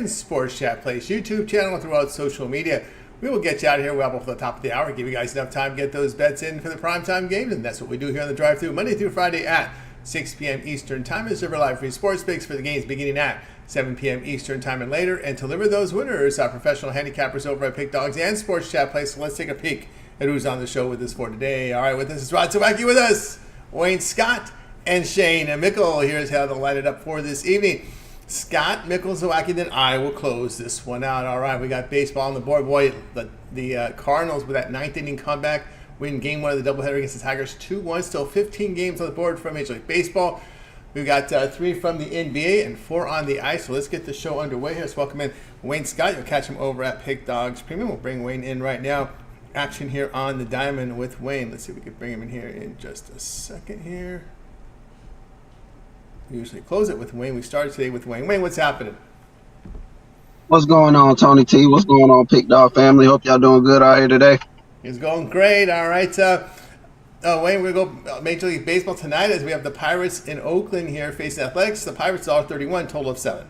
and Sports Chat Place YouTube channel and throughout social media. We will get you out of here well before the top of the hour, give you guys enough time to get those bets in for the primetime games, and that's what we do here on the drive-thru Monday through Friday at 6 p.m. Eastern Time. Is serve live free sports picks for the games beginning at 7 p.m. Eastern Time and later, and to deliver those winners, our professional handicappers over at Pick Dogs and Sports Chat Place. So let's take a peek at who's on the show with us for today. All right, with us is Zawacky with us, Wayne Scott, and Shane and Mickle. Here's how they'll light it up for this evening. Scott, Mickle, Zawacky, then I will close this one out. All right, we got baseball on the board. Boy, the Cardinals with that ninth inning comeback win game one of the doubleheader against the Tigers 2-1. Still 15 games on the board from Major League Baseball. We've got 3 from the NBA and 4 on the ice. So let's get the show underway here. Let's welcome in Wayne Scott. You'll catch him over at Pick Dogs Premium. We'll bring Wayne in right now. Action here on the diamond with Wayne. Let's see if we can bring him in here in just a second here. We usually close it with Wayne. We started today with Wayne. Wayne, what's happening? What's going on, Tony T? What's going on, Pick Dog family? Hope y'all doing good out here today. It's going great. All right. Wayne, we're going to go Major League Baseball tonight as we have the Pirates in Oakland here facing Athletics. The Pirates are 31, total of 7.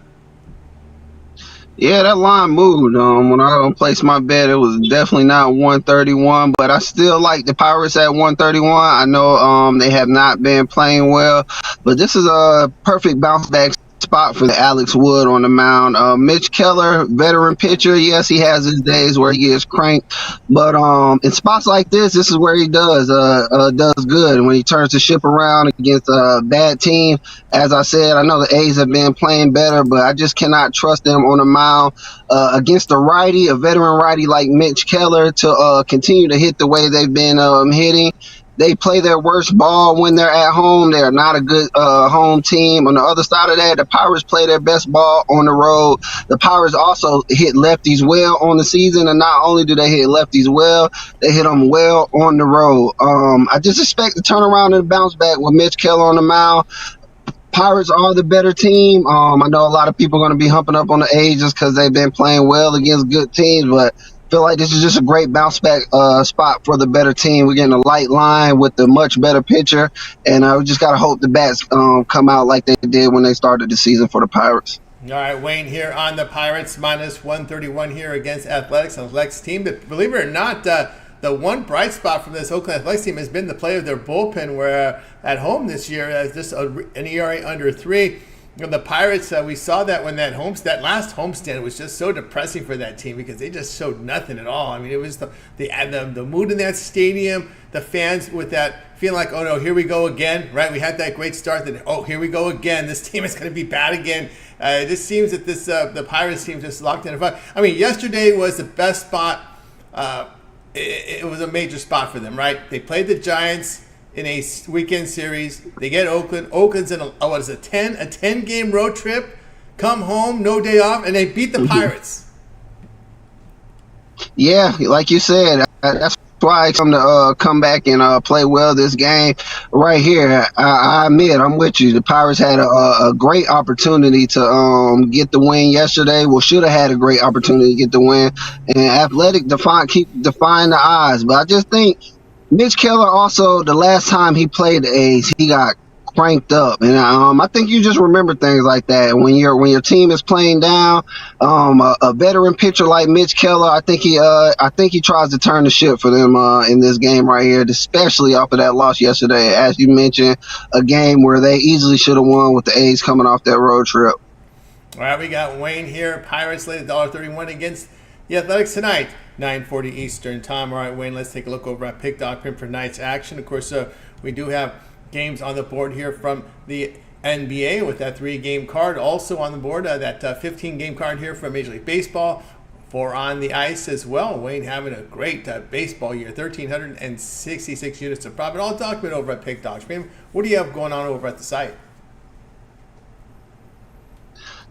Yeah, that line moved. When I placed my bet, it was definitely not 131, but I still like the Pirates at 131. I know they have not been playing well, but this is a perfect bounce back spot for Alex Wood on the mound. Mitch Keller, veteran pitcher. Yes, he has his days where he gets cranked, but in spots like this is where he does good. And when he turns the ship around against a bad team, as I said, I know the A's have been playing better, but I just cannot trust them on the mound against a veteran righty like Mitch Keller to continue to hit the way they've been hitting. They play their worst ball when they're at home. They're not a good home team. On the other side of that, the Pirates play their best ball on the road. The Pirates also hit lefties well on the season, and not only do they hit lefties well, they hit them well on the road. I just expect to turn around and bounce back with Mitch Keller on the mound. Pirates are the better team. I know a lot of people are going to be humping up on the A's just because they've been playing well against good teams, but feel like this is just a great bounce back spot for the better team. We're getting a light line with the much better pitcher, and we just got to hope the bats come out like they did when they started the season for the Pirates. All right, Wayne here on the Pirates, minus 131 here against Athletics. Athletics team, but believe it or not, the one bright spot from this Oakland Athletics team has been the play of their bullpen, where at home this year, just an ERA under 3. The Pirates, we saw that when that last homestand was just so depressing for that team because they just showed nothing at all. I mean, it was the mood in that stadium, the fans with that feeling like, oh no, here we go again, right? We had that great start, that oh, here we go again. This team is going to be bad again. It just seems that the Pirates team just locked in a fight. I mean, yesterday was the best spot. It was a major spot for them, right? They played the Giants in a weekend series. They get Oakland. Oakland's in a 10-game road trip. Come home, no day off, and they beat the Pirates. Yeah, like you said, that's why I come back and play well this game right here. I admit, I'm with you. The Pirates had a great opportunity to get the win yesterday. Well, should have had a great opportunity to get the win. And Athletic keep defying the odds. But I just think Mitch Keller also, the last time he played the A's, he got cranked up, and I think you just remember things like that when your team is playing down. A veteran pitcher like Mitch Keller, I think he tries to turn the ship for them in this game right here, especially off of that loss yesterday. As you mentioned, a game where they easily should have won with the A's coming off that road trip. All right, we got Wayne here. Pirates laid $1.31 against the Athletics tonight, 9:40 Eastern Time. All right, Wayne, let's take a look over at Pick Dog Print for tonight's action. Of course, we do have games on the board here from the NBA with that 3-game card. Also on the board, that 15-game card here from Major League Baseball. 4 on the ice as well. Wayne having a great baseball year, 1,366 units of profit. All documented over at Pick Dogs Premium. What do you have going on over at the site?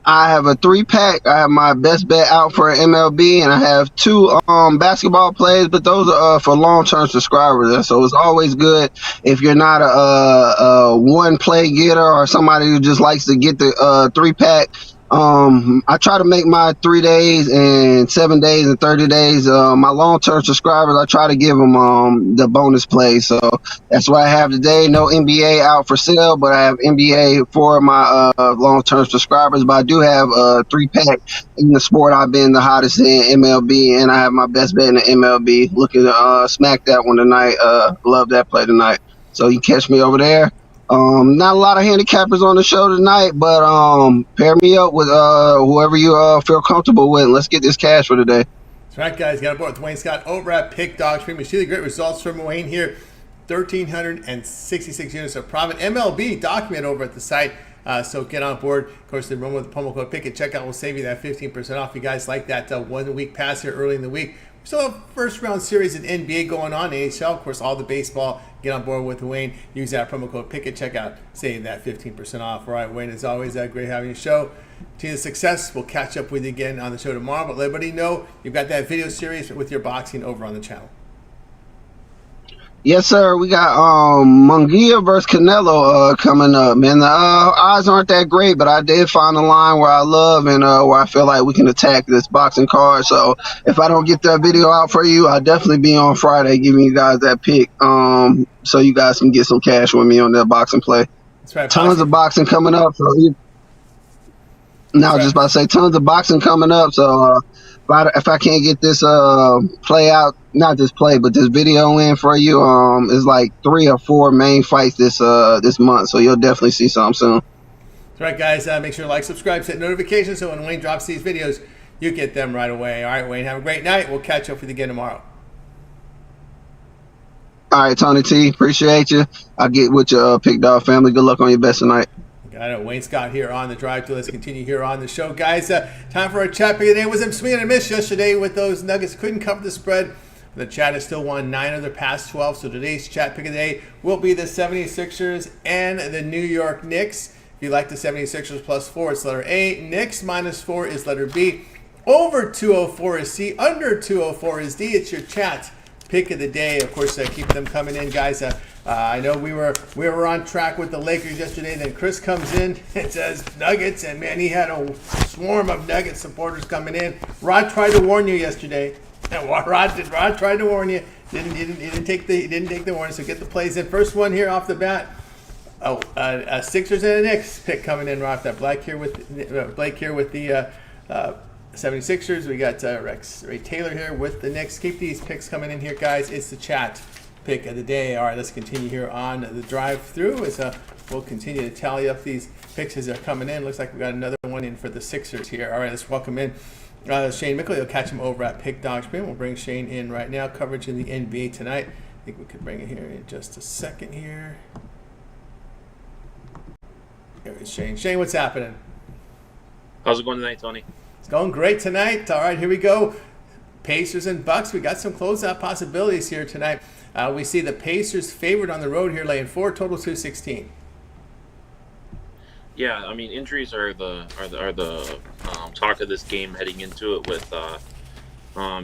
I have a 3-pack. I have my best bet out for MLB, and I have 2 basketball plays, but those are for long-term subscribers. So it's always good if you're not a one-play getter or somebody who just likes to get the 3-pack. I try to make my 3 days and 7 days and 30 days. My long-term subscribers, I try to give them the bonus play. So that's what I have today. No NBA out for sale, but I have NBA for my long-term subscribers. But I do have a 3-pack in the sport I've been the hottest in, MLB, and I have my best bet in the MLB. Looking to smack that one tonight. Love that play tonight. So you catch me over there. Not a lot of handicappers on the show tonight, but pair me up with whoever you feel comfortable with. Let's get this cash for today. That's right, guys. Got aboard with Wayne Scott over at Pick Dog Stream. We see the great results from Wayne here. 1,366 units of profit. MLB document over at the site. So get on board. Of course, the run with the promo code PICK at checkout will save you that 15% off. You guys like that 1 week pass here early in the week. We still have first round series in NBA going on, NHL, of course, all the baseball. Get on board with Wayne. Use that promo code PICK at checkout. Save that 15% off. All right, Wayne, as always, great having you show. To the success. We'll catch up with you again on the show tomorrow. But let everybody know you've got that video series with your boxing over on the channel. Yes, sir. We got Munguia versus Canelo coming up. Man, the odds aren't that great, but I did find a line where I love and where I feel like we can attack this boxing card. So if I don't get that video out for you, I'll definitely be on Friday giving you guys that pick, so you guys can get some cash with me on that boxing play. That's right. Tons of boxing coming up. So just about to say tons of boxing coming up. So if I can't get this play out, not this play, but this video in for you, it's like 3 or 4 main fights this month. So you'll definitely see something soon. That's right, guys. Make sure to like, subscribe, set notifications so when Wayne drops these videos, you get them right away. All right, Wayne, have a great night. We'll catch up with you again tomorrow. All right, Tony T, appreciate you. I'll get with your Pick Dog family. Good luck on your best tonight. Got it. Wayne Scott here on the drive to. Let's continue here on the show, guys. Time for our chat pick of the day. Was a swing and a miss yesterday with those Nuggets. Couldn't cover the spread. The Chat has still won 9 of their past 12. So today's chat pick of the day will be the 76ers and the New York Knicks. If you like the 76ers +4, it's letter A. Knicks -4 is letter B. Over 204 is C. Under 204 is D. It's your chat pick of the day. Of course, keep them coming in, guys. I know we were on track with the Lakers yesterday. Then Chris comes in and says Nuggets, and man, he had a swarm of Nuggets supporters coming in. Rod tried to warn you yesterday. Rod tried to warn you. Didn't take the warning. So get the plays in. First one here off the bat. Sixers and a Knicks pick coming in right off that. Blake here with the 76ers. We got Ray Taylor here with the Knicks. Keep these picks coming in here, guys. It's the chat pick of the day. All right, let's continue here on the drive-through. We'll continue to tally up these picks as they're coming in. Looks like we got another one in for the Sixers here. All right, let's welcome in Shane Mickle. You'll catch him over at Pick Dog Stream. We'll bring Shane in right now. Coverage in the NBA tonight. I think we could bring it here in just a second here. There is Shane. Shane, what's happening? How's it going tonight, Tony? It's going great tonight. All right, here we go. Pacers and Bucks. We got some closeout possibilities here tonight. We see the Pacers favored on the road here, laying 4, total 216. Yeah, I mean, injuries are the talk of this game heading into it with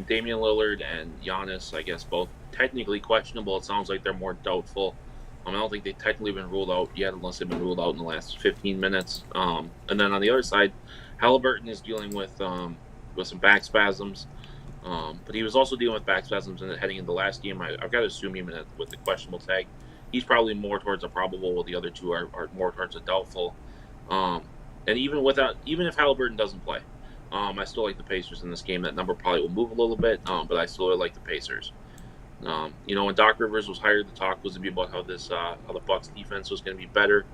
Damian Lillard and Giannis. I guess both technically questionable. It sounds like they're more doubtful. I don't think they've technically been ruled out yet, unless they've been ruled out in the last 15 minutes. And then on the other side, Halliburton is dealing with some back spasms. But he was also dealing with back spasms heading into the last game. I've got to assume him with the questionable tag. He's probably more towards a probable, while the other two are more towards a doubtful. And even if Halliburton doesn't play, I still like the Pacers in this game. That number probably will move a little bit, but I still like the Pacers. When Doc Rivers was hired, the talk was to be about how the Bucks defense was going to be better,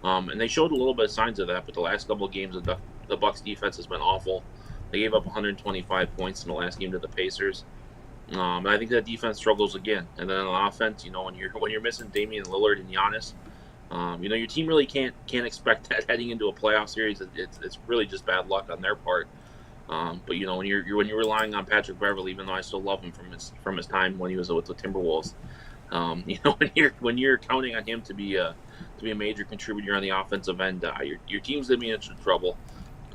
and they showed a little bit of signs of that. But the last couple of games, the Bucks defense has been awful. They gave up 125 points in the last game to the Pacers. And I think that defense struggles again. And then on offense, when you're missing Damian Lillard and Giannis, your team really can't expect that heading into a playoff series. It's really just bad luck on their part. But when you're relying on Patrick Beverley, even though I still love him from his time when he was with the Timberwolves, when you're counting on him to be a major contributor on the offensive end, your team's gonna be in trouble.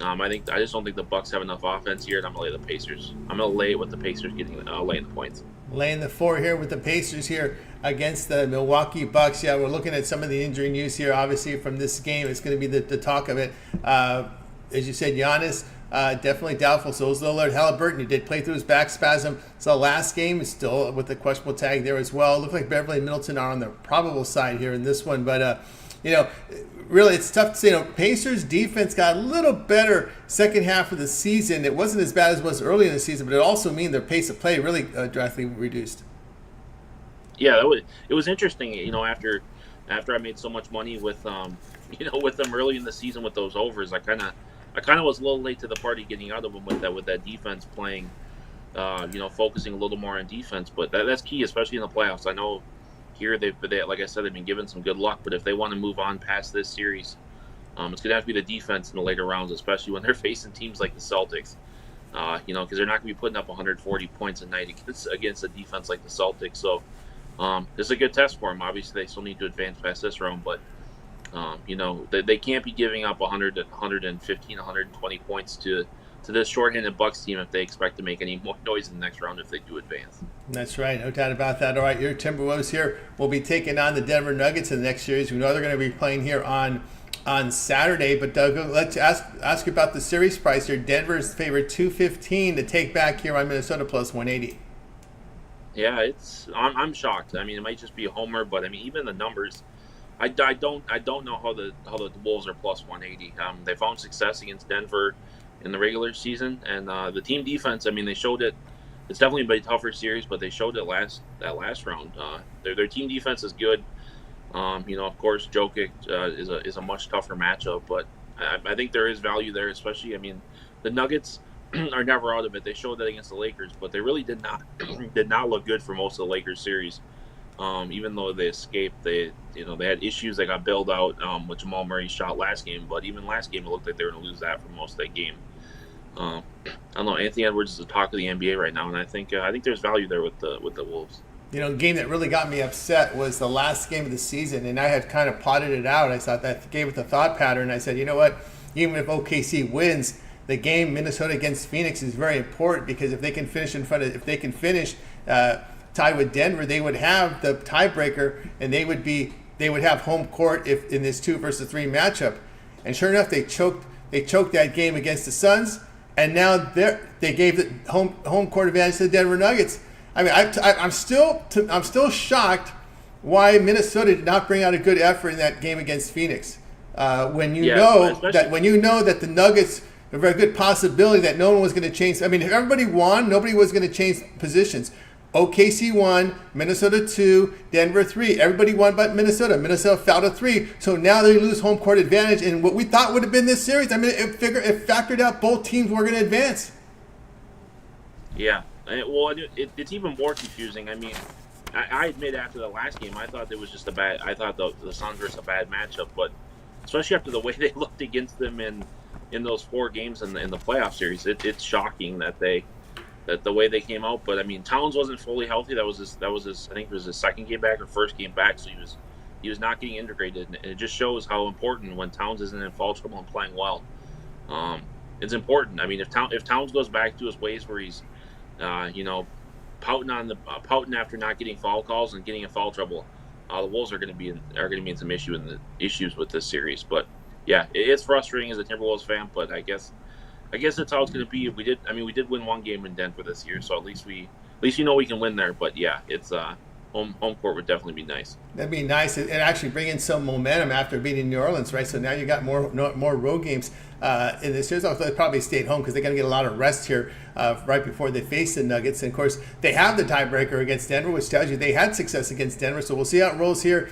I just don't think the Bucks have enough offense here, and I'm gonna lay the Pacers. I'm gonna lay it with the Pacers laying the points. Laying the 4 here with the Pacers here against the Milwaukee Bucks. Yeah, we're looking at some of the injury news here. Obviously, from this game, it's going to be the talk of it. as you said, Giannis, definitely doubtful. So is Lillard. Halliburton, he did play through his back spasm. So last game is still with the questionable tag there as well. It looked like Beverly and Middleton are on the probable side here in this one. But, really, it's tough to say. Pacers defense got a little better second half of the season. It wasn't as bad as it was early in the season, but it also means their pace of play really drastically reduced. Yeah, it was interesting. After I made so much money with with them early in the season with those overs, I kind of was a little late to the party getting out of them with that defense playing, focusing a little more on defense. But that's key, especially in the playoffs. I know here they like I said, they've been given some good luck, but if they want to move on past this series, it's going to have to be the defense in the later rounds, especially when they're facing teams like the Celtics. Because they're not going to be putting up 140 points a night against a defense like the Celtics. So this is a good test for them. Obviously, they still need to advance past this round, but they can't be giving up 100, 115, 120 points to this shorthanded Bucks team if they expect to make any more noise in the next round if they do advance. That's right, no doubt about that. All right, your Timberwolves here will be taking on the Denver Nuggets in the next series. We know they're going to be playing here on Saturday, but Doug, let's ask you about the series price here. Denver's favorite 215 to take back here on Minnesota plus 180. Yeah, I'm shocked. I mean, it might just be a homer, but I mean, even the numbers, I don't know how the Wolves are plus 180. They found success against Denver in the regular season, and the team defense. I mean, they showed it. It's definitely been a tougher series, but they showed it that last round. Their team defense is good. Of course, Jokic is a much tougher matchup, but I think there is value there, especially. I mean, the Nuggets are never out of it. They showed that against the Lakers, but they really did not look good for most of the Lakers series. Even though they escaped, they had issues that got bailed out with Jamal Murray's shot last game. But even last game, it looked like they were going to lose that for most of that game. I don't know. Anthony Edwards is the talk of the NBA right now, and I think there's value there with the Wolves. The game that really got me upset was the last game of the season, and I had kind of plotted it out. I thought that gave it the thought pattern. I said, you know what? Even if OKC wins, the game Minnesota against Phoenix is very important because if they can finish tied with Denver, they would have the tiebreaker, and they would have home court if in this 2 versus 3 matchup. And sure enough, they choked that game against the Suns, and now they gave the home court advantage to the Denver Nuggets. I mean, I'm still shocked why Minnesota did not bring out a good effort in that game against Phoenix. When you know that the Nuggets, a very good possibility that no one was going to change. I mean, if everybody won, nobody was going to change positions. OKC 1, Minnesota 2, Denver 3. Everybody won but Minnesota. Minnesota fell to 3. So now they lose home court advantage in what we thought would have been this series. I mean, it factored out both teams were going to advance. Yeah. Well, it's even more confusing. I mean, I admit after the last game, I thought it was just I thought the Suns were a bad matchup, but especially after the way they looked against them in those 4 games in the playoff series, it's shocking that the way they came out. But I mean, Towns wasn't fully healthy. That was his I think it was his second game back or first game back, so he was not getting integrated, and it just shows how important when Towns isn't in foul trouble and playing well. It's important. I mean, if Towns goes back to his ways where he's pouting after not getting foul calls and getting in foul trouble, the Wolves are going to be in some issues with this series. But yeah, it's frustrating as a Timberwolves fan, but I guess that's how it's going to be. We did win 1 game in Denver this year, so at least we can win there. But yeah, it's home court would definitely be nice. That'd be nice, and actually bring in some momentum after beating New Orleans, right? So now you got more road games in this series. They'll probably stay at home because they're going to get a lot of rest here right before they face the Nuggets. And of course, they have the tiebreaker against Denver, which tells you they had success against Denver. So we'll see how it rolls here.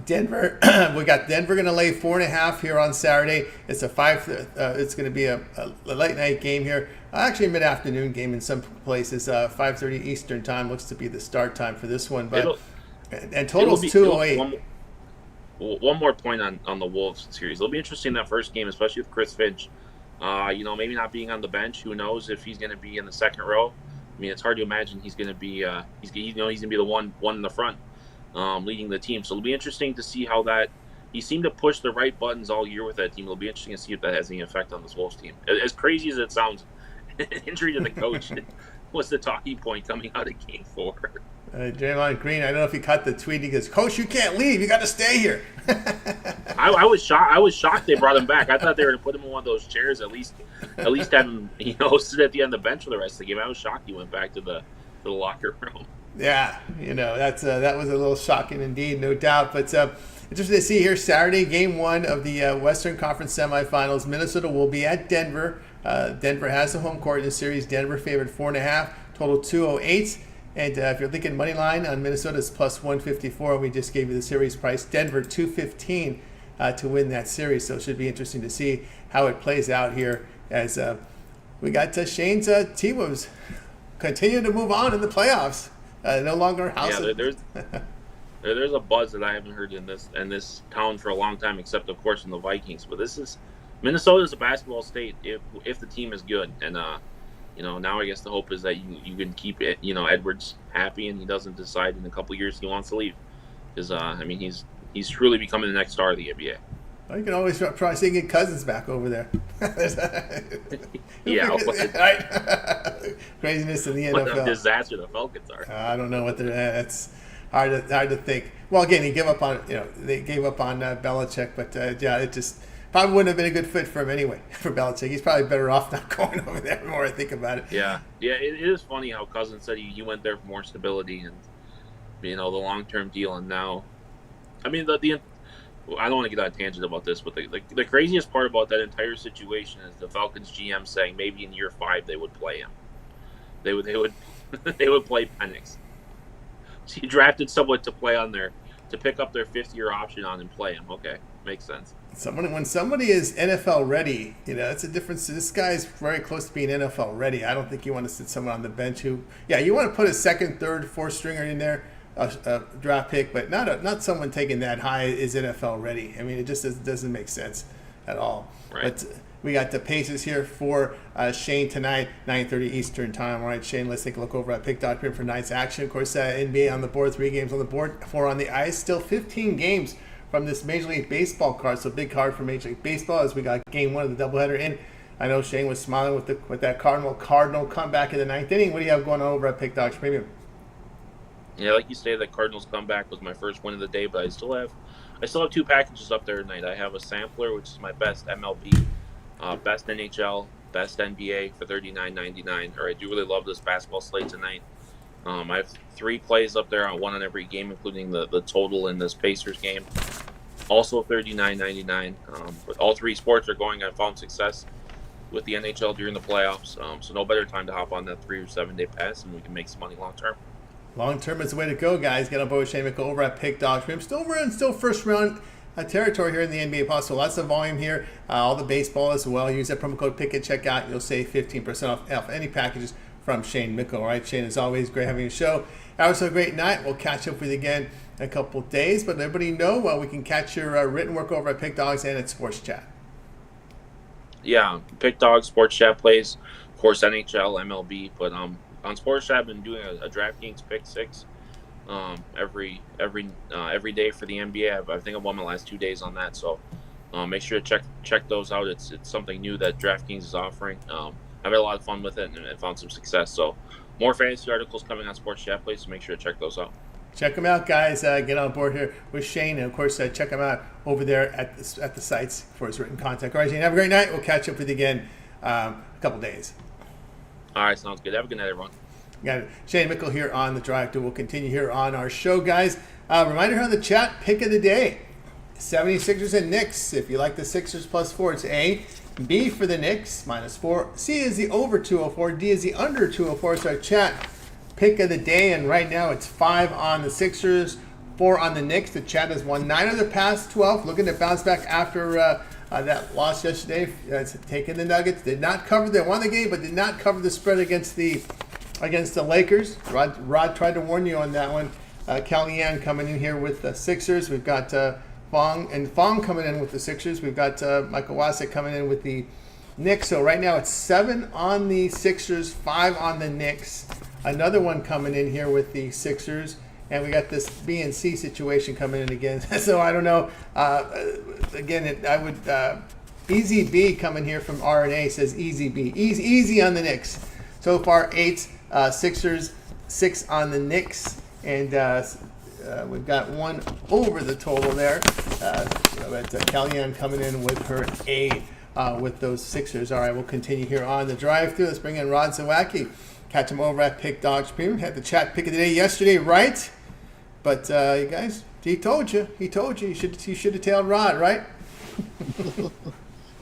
Denver, we got Denver going to lay 4.5 here on Saturday. It's it's going to be a late night game here. Actually, a mid-afternoon game in some places. 5:30 Eastern time looks to be the start time for this one. But and total's 208. One more point on the Wolves series. It'll be interesting that first game, especially with Chris Finch. Maybe not being on the bench. Who knows if he's going to be in the second row? I mean, it's hard to imagine he's going to be. He's going to be the one in the front. Leading the team. So it'll be interesting to see how that. He seemed to push the right buttons all year with that team. It'll be interesting to see if that has any effect on this Wolves team. As crazy as it sounds, injury to the coach, was the talking point coming out of Game 4. Draymond Green, I don't know if he caught the tweet. He goes, "Coach, you can't leave. You got to stay here." I was shocked. I was shocked they brought him back. I thought they were going to put him in one of those chairs, at least have him, sit at the end of the bench for the rest of the game. I was shocked he went back to the locker room. Yeah, that was a little shocking indeed, no doubt. But interesting to see here Saturday, Game 1 of the Western Conference semifinals. Minnesota will be at Denver. Denver has the home court in the series. Denver favored 4.5, total 208. And if you're thinking money line on Minnesota, it's plus 154. We just gave you the series price. Denver 215 to win that series. So it should be interesting to see how it plays out here as we got Shane's T-Wolves continue to move on in the playoffs. No longer house. Yeah, there's a buzz that I haven't heard in this town for a long time, except of course in the Vikings. But Minnesota's a basketball state if the team is good, and now I guess the hope is that you can keep it, Edwards happy and he doesn't decide in a couple years he wants to leave, because he's truly becoming the next star of the NBA. Well, you can always try to get Cousins back over there. Yeah, right. Craziness in the NFL. What a disaster the Falcons are. I don't know what they're. That's hard to think. Well, again, they gave up on Belichick, but it just probably wouldn't have been a good fit for him anyway. For Belichick, he's probably better off not going over there. The more I think about it. Yeah. It is funny how Cousins said he went there for more stability and the long-term deal, and now, I don't want to get on a tangent about this, but the craziest part about that entire situation is the Falcons GM saying maybe in year 5 they would play him. They would they would play Penix. So you drafted someone to pick up their 5th-year option on and play him. Okay, makes sense. When somebody is NFL ready, that's a difference. This guy's very close to being NFL ready. I don't think you want to sit someone on the bench you want to put a 2nd, 3rd, 4th stringer in there. A draft pick, but not someone taking that high is NFL ready. It just doesn't make sense at all. Right. But we got the Pacers here for Shane tonight, 9:30 Eastern time. All right, Shane, let's take a look over at pick.com for tonight's action. Of course, NBA on the board, 3 games on the board, 4 on the ice. Still 15 games from this Major League Baseball card, so big card for Major League Baseball as we got Game 1 of the doubleheader in. I know Shane was smiling with that Cardinal comeback in the 9th inning. What do you have going on over at Pick Dogs Premium? Yeah, like you say, the Cardinals comeback was my first win of the day, but I still have 2 packages up there tonight. I have a sampler, which is my best MLB, best NHL, best NBA for $39.99. Or I do really love this basketball slate tonight. I have 3 plays up there, one on every game, including the total in this Pacers game. Also $39.99. But all 3 sports are going. I've found success with the NHL during the playoffs, so no better time to hop on that 3 or 7 day pass, and we can make some money long term. Long term is the way to go, guys. Get on board with Shane Mickle over at Pick Dogs. We're in first round territory here in the NBA Plus, so lots of volume here. All the baseball as well. Use that promo code PICK at checkout. You'll save 15% off any packages from Shane Mickle. All right, Shane, as always, great having you show. That was a great night. We'll catch up with you again in a couple of days, but let everybody know we can catch your written work over at Pick Dogs and at Sports Chat. Yeah, Pick Dogs, Sports Chat plays, of course, NHL, MLB, but on Sports Chat, I've been doing a DraftKings Pick 6 every day for the NBA. I think I've won my last 2 days on that, so make sure to check those out. It's something new that DraftKings is offering. I've had a lot of fun with it and found some success. So more fantasy articles coming on Sports Chat Plays, so make sure to check those out. Check them out, guys. Get on board here with Shane, and of course, check him out over there at the sites for his written content. All right, Shane, have a great night. We'll catch up with you again a couple days. All right, sounds good. Have a good night, everyone. Got it. Shane Mickle here on the Drive Thru. We'll continue here on our show, guys. Reminder here on the chat, pick of the day. 76ers and Knicks. If you like the Sixers +4, it's A. B for the Knicks, -4. C is the over 204. D is the under 204. So our chat pick of the day, and right now it's 5 on the Sixers, 4 on the Knicks. The chat has won 9 of the past 12. Looking to bounce back after that loss yesterday. Taking the Nuggets. Did not cover. They won the game, but did not cover the spread against the Lakers. Rod tried to warn you on that one. Kellyanne coming in here with the Sixers. We've got Fong coming in with the Sixers. We've got Michael Wasik coming in with the Knicks. So right now it's 7 on the Sixers, 5 on the Knicks. Another one coming in here with the Sixers. And we got this B and C situation coming in again. So I don't know. Easy B coming here from R&A says Easy B. Easy on the Knicks. So far 8 Sixers 6 on the Knicks, and we've got 1 over the total there. Kellyanne coming in with her A with those Sixers. All right, we'll continue here on the drive-thru. Let's bring in Rod Zawacky. Catch him over at Pick Dogs Premium. Had the chat pick of the day yesterday, right? But you guys, he told you. You should have tailed Rod, right?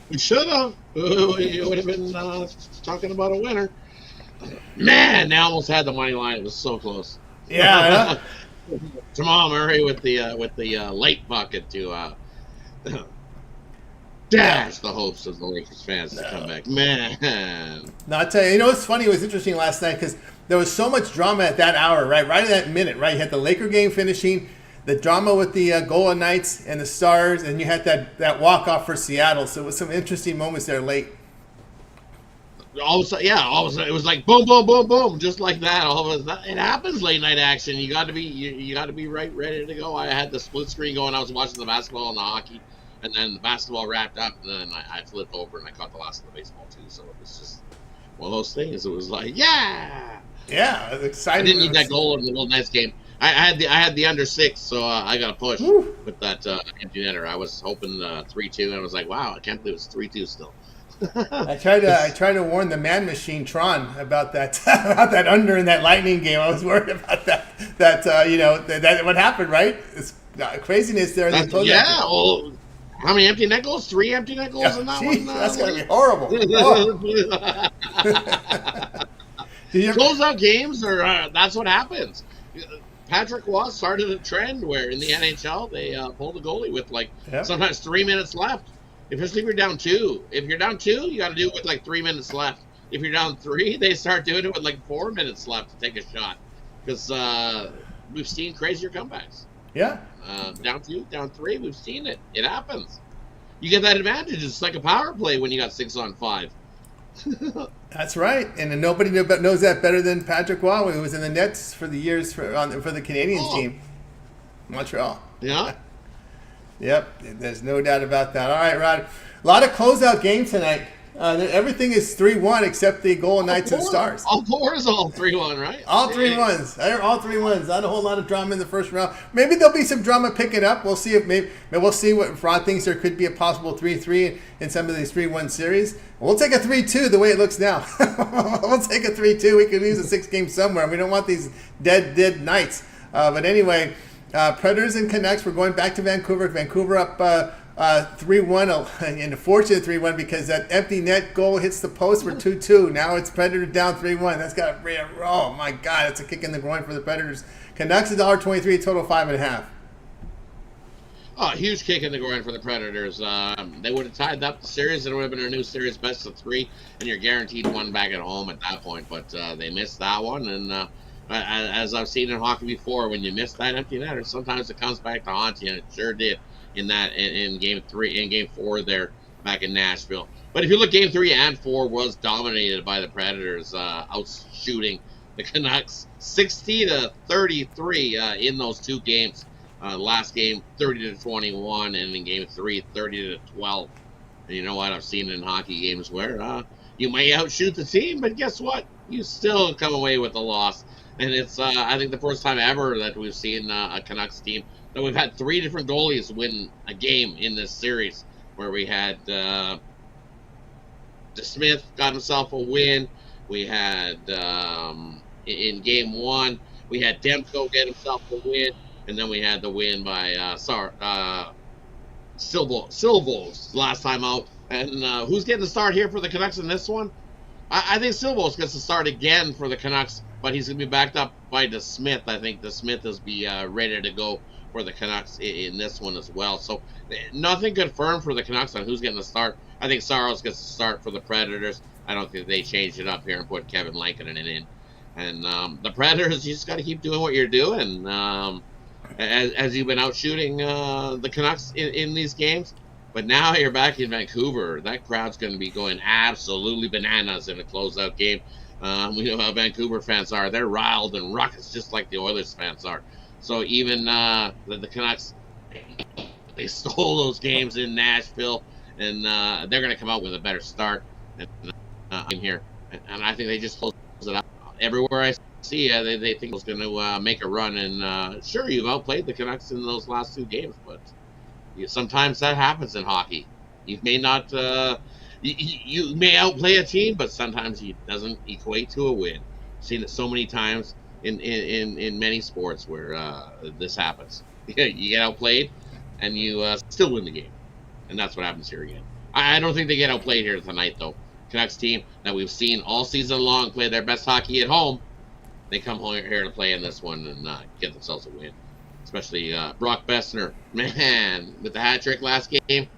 We should have. We would have been talking about a winner. Man, they almost had the money line. It was so close. Yeah. Jamal Murray with the late bucket to dash the hopes of the Lakers fans to come back. Man. No, I tell you, it's funny. It was interesting last night because there was so much drama at that hour, right? Right at that minute, right? You had the Laker game finishing, the drama with the Golden Knights and the Stars, and you had that walk-off for Seattle. So it was some interesting moments there late. All of a sudden, it was like boom, boom, boom, boom, just like that. All of a sudden, it happens. Late night action. You got to be, you got to be ready to go. I had the split screen going. I was watching the basketball and the hockey, and then the basketball wrapped up, and then I flipped over and I caught the last of the baseball too. So it was just one of those things. It was like, yeah, it was exciting. I didn't need that goal in the Golden Knights game. I had the under 6, so I got a push with that empty netter. I was hoping 3-2, and I was like, wow, I can't believe it's 3-2 still. I tried to warn the Man Machine Tron about that about that under in that Lightning game. I was worried about that what happened, right? It's craziness there. Well, how many empty net goals? 3 empty net goals in that one. That's gonna be horrible. Closeout games that's what happens. Patrick Waugh started a trend where in the NHL they pull the goalie with sometimes 3 minutes left. If you're down 2, you got to do it with 3 minutes left. If you're down 3, they start doing it with 4 minutes left to take a shot, because we've seen crazier comebacks. Yeah. Down 2, down 3, we've seen it. It happens. You get that advantage. It's like a power play when you got 6 on 5. That's right, and nobody knows that better than Patrick Waugh, who was in the nets for the years for the Canadiens team, Montreal. Yeah. Yep, there's no doubt about that. All right, Rod, a lot of closeout games tonight. Everything is 3-1 except the Golden Knights and Stars. All 4 is all 3-1, right? All 3-1s. All 3-1s. Not a whole lot of drama in the first round. Maybe there'll be some drama picking up. We'll see we'll see what Rod thinks. There could be a possible 3-3 in some of these 3-1 series. We'll take a 3-2 the way it looks now. We'll take a 3-2. We could lose a 6 game somewhere. We don't want these dead nights. But anyway, Predators and Canucks. We're going back to Vancouver. Vancouver up 3-1, and a fortunate 3-1 because that empty net goal hits the post for 2-2. Now it's Predators down 3-1. That's got to be oh my God, that's a kick in the groin for the Predators. Canucks $1.23, total 5.5. Oh, huge kick in the groin for the Predators. They would have tied up the series, and it would have been a new series best of 3, and you're guaranteed one back at home at that point. But they missed that one, and as I've seen in hockey before, when you miss that empty netter, sometimes it comes back to haunt you, and it sure did in game 4 there back in Nashville. But if you look, game 3 and 4 was dominated by the Predators, outshooting the Canucks 60-33 in those 2 games. Last game 30-21, and in game 3 30-12. And you know what? I've seen in hockey games where you may outshoot the team, but guess what? You still come away with a loss. And it's I think the first time ever that we've seen a Canucks team that we've had 3 different goalies win a game in this series, where we had DeSmith got himself a win. We had in game 1 we had Demko get himself a win, and then we had the win by Silvos last time out. And who's getting the start here for the Canucks in this one? I think Silvos gets the start again for the Canucks, but he's going to be backed up by DeSmith. I think DeSmith is ready to go for the Canucks in this one as well. So nothing confirmed for the Canucks on who's getting the start. I think Saros gets the start for the Predators. I don't think they changed it up here and put Kevin Lankinen in. And the Predators, you just got to keep doing what you're doing. As you've been out shooting the Canucks in these games. But now you're back in Vancouver. That crowd's going to be going absolutely bananas in a closeout game. We know how Vancouver fans are. They're riled and ruckus just like the Oilers fans are. So even the Canucks, they stole those games in Nashville, and they're going to come out with a better start in here. And I think they just close it out. everywhere I see, they think it's going to make a run. And sure, you've outplayed the Canucks in those last 2 games, but sometimes that happens in hockey. You may not, you may outplay a team, but sometimes it doesn't equate to a win. I've seen it so many times in many sports where this happens. You get outplayed, and you still win the game, and that's what happens here again. I don't think they get outplayed here tonight, though. Canucks team that we've seen all season long play their best hockey at home, they come here to play in this one and get themselves a win. Especially Brock Besser, man, with the hat trick last game,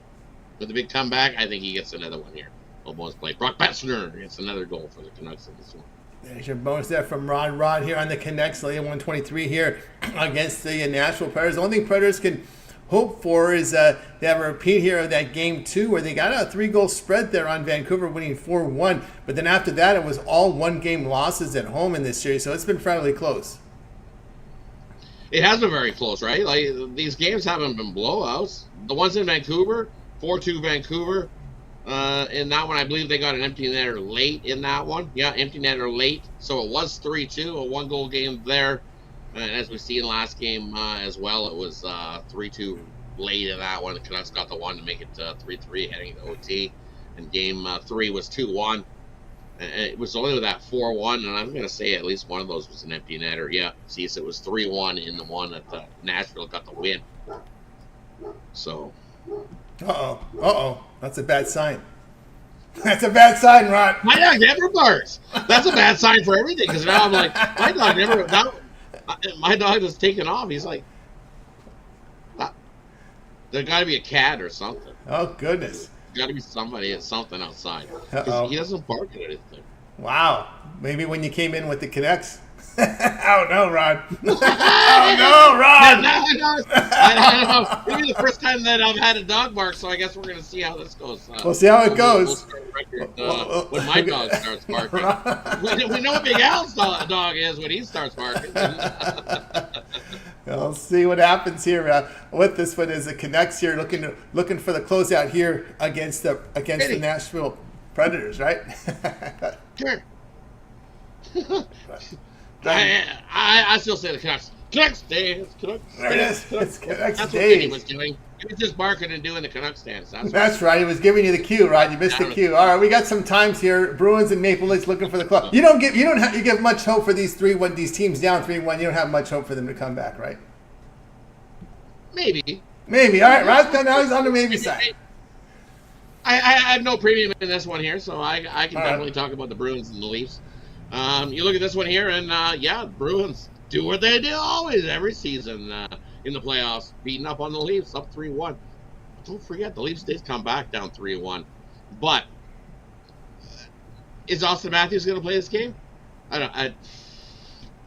with the big comeback, I think he gets another one here. Almost play. Brock Besser gets another goal for the Canucks in this one. There's your bonus there from Rod here on the Canucks, laying 123 here against the Nashville Predators. The only thing Predators can hope for is they have a repeat here of that game 2 where they got a 3-goal spread there on Vancouver, winning 4-1. But then after that, it was all 1-game losses at home in this series, so it's been fairly close. It has been very close, right? Like, these games haven't been blowouts. The ones in Vancouver, 4-2 Vancouver. In that one, I believe they got an empty netter late in that one. Yeah, empty netter late. So it was 3-2, a 1-goal game there. And as we see in the last game as well, it was 3-2 late in that one. The Canucks got the one to make it 3-3 heading to OT. And game 3 was 2-1. And it was only with that 4-1, and I'm going to say at least one of those was an empty netter. Yeah, see, so it was 3-1 in the one that Nashville got the win. So. Uh-oh. That's a bad sign. That's a bad sign, Ron. My dog never barks. That's a bad sign for everything, because now I'm like, my dog is taking off. He's like, there got to be a cat or something. Oh, goodness. Got to be somebody at something outside. He doesn't bark at anything. Wow. Maybe when you came in with the Canucks. Oh, no, Ron. Oh, no, Ron. I don't know. Maybe the first time that I've had a dog bark, so I guess we're going to see how this goes. We'll see how it goes. When my dog starts barking. We know what Big Al's dog is when he starts barking. We'll see what happens here with this one. Is the Canucks here looking for the closeout here against the Nashville Predators, right? Sure. I still say the Canucks. Canucks dance. Canucks dance. It's Canucks That's what days. Kenny was doing. He was just barking and doing the Canucks dance. That's right. He was giving you the cue, right? You missed the cue. All right, we got some times here. Bruins and Maple Leafs looking for the club. You give much hope for these these teams down 3-1. You don't have much hope for them to come back, right? Maybe. All right, Rathbun, now he's on the maybe side. I have no premium in this one here, so I can definitely talk about the Bruins and the Leafs. You look at this one here, and Bruins do what they do always every season in the playoffs, beating up on the Leafs, up 3-1. Don't forget, the Leafs did come back down 3-1. But is Austin Matthews going to play this game?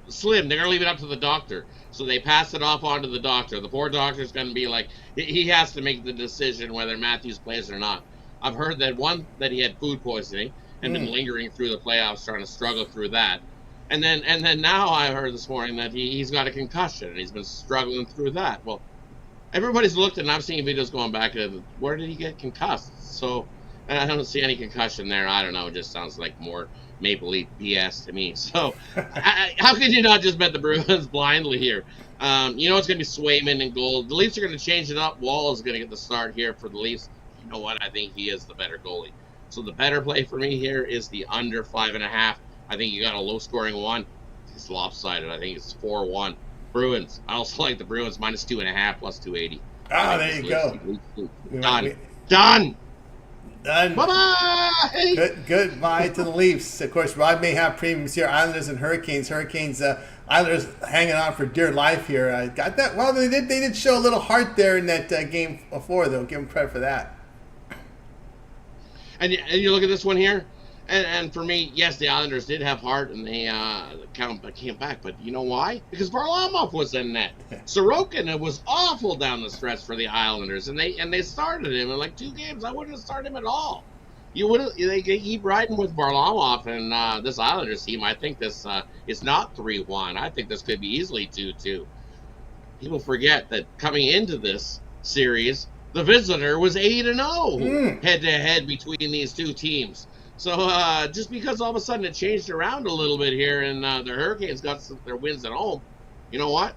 Slim. They're going to leave it up to the doctor. So they pass it off onto the doctor. The poor doctor's going to be like, he has to make the decision whether Matthews plays or not. I've heard that he had food poisoning and been lingering through the playoffs, trying to struggle through that. And then now I heard this morning that he's got a concussion and he's been struggling through that. Well, everybody's looked and I've seen videos going back at where did he get concussed? So I don't see any concussion there. I don't know. It just sounds like more Maple Leaf BS to me. So how can you not just bet the Bruins blindly here? It's going to be Swayman and goal. The Leafs are going to change it up. Wall is going to get the start here for the Leafs. You know what? I think he is the better goalie. So the better play for me here is the under 5.5. I think you got a low-scoring one. It's lopsided. I think it's 4-1. Bruins. I also like the Bruins minus 2.5 plus 280. There you go. Done. Bye-bye. Goodbye to the Leafs. Of course, Rod may have premiums here. Islanders and Hurricanes. Islanders hanging on for dear life here. Got that? Well, they did show a little heart there in that game before, though. Give them credit for that. And you look at this one here, and for me, yes, the Islanders did have heart, and they came back. But you know why? Because Varlamov was in net. Sorokin was awful down the stretch for the Islanders, and they started him in like 2 games. I wouldn't have started him at all. They keep riding with Varlamov and this Islanders team. I think this is not 3-1. I think this could be easily 2-2. People forget that coming into this series, the visitor was 8-0 head-to-head between these two teams. So just because all of a sudden it changed around a little bit here, and the Hurricanes got their wins at home, you know what?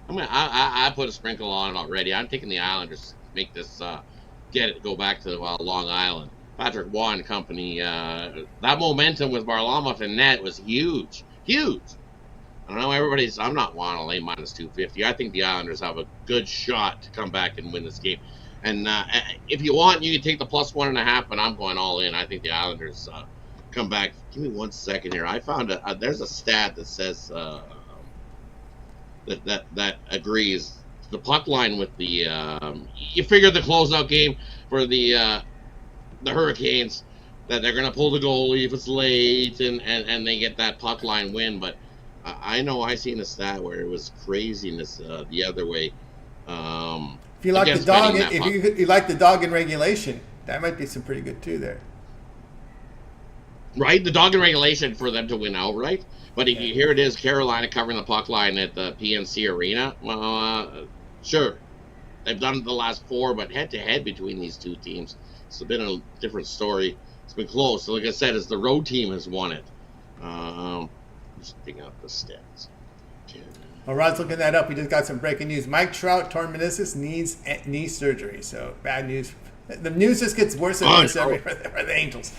I put a sprinkle on it already. I'm taking the Islanders to make this go back to Long Island. Patrick Waugh and company. That momentum with Varlamov and net was huge. I know I'm not wanting to lay minus 250. I think the Islanders have a good shot to come back and win this game. And if you want, you can take the plus 1.5, but I'm going all in. I think the Islanders come back. Give me 1 second here. I found there's a stat that says that agrees the puck line with the. You figure the closeout game for the Hurricanes that they're going to pull the goalie if it's late and they get that puck line win, but. I know I seen a stat where it was craziness the other way. If you like the dog, if you like the dog in regulation, that might be some pretty good too there. Right, the dog in regulation for them to win outright. But here it is, Carolina covering the puck line at the PNC Arena. Sure, they've done it the last 4, but head to head between these two teams, it's been a different story. It's been close. So like I said, it's the road team has won it. Just picking up the stats. Well, Rod's looking that up. We just got some breaking news. Mike Trout, torn meniscus, needs knee surgery. So bad news. The news just gets worse and worse for the Angels.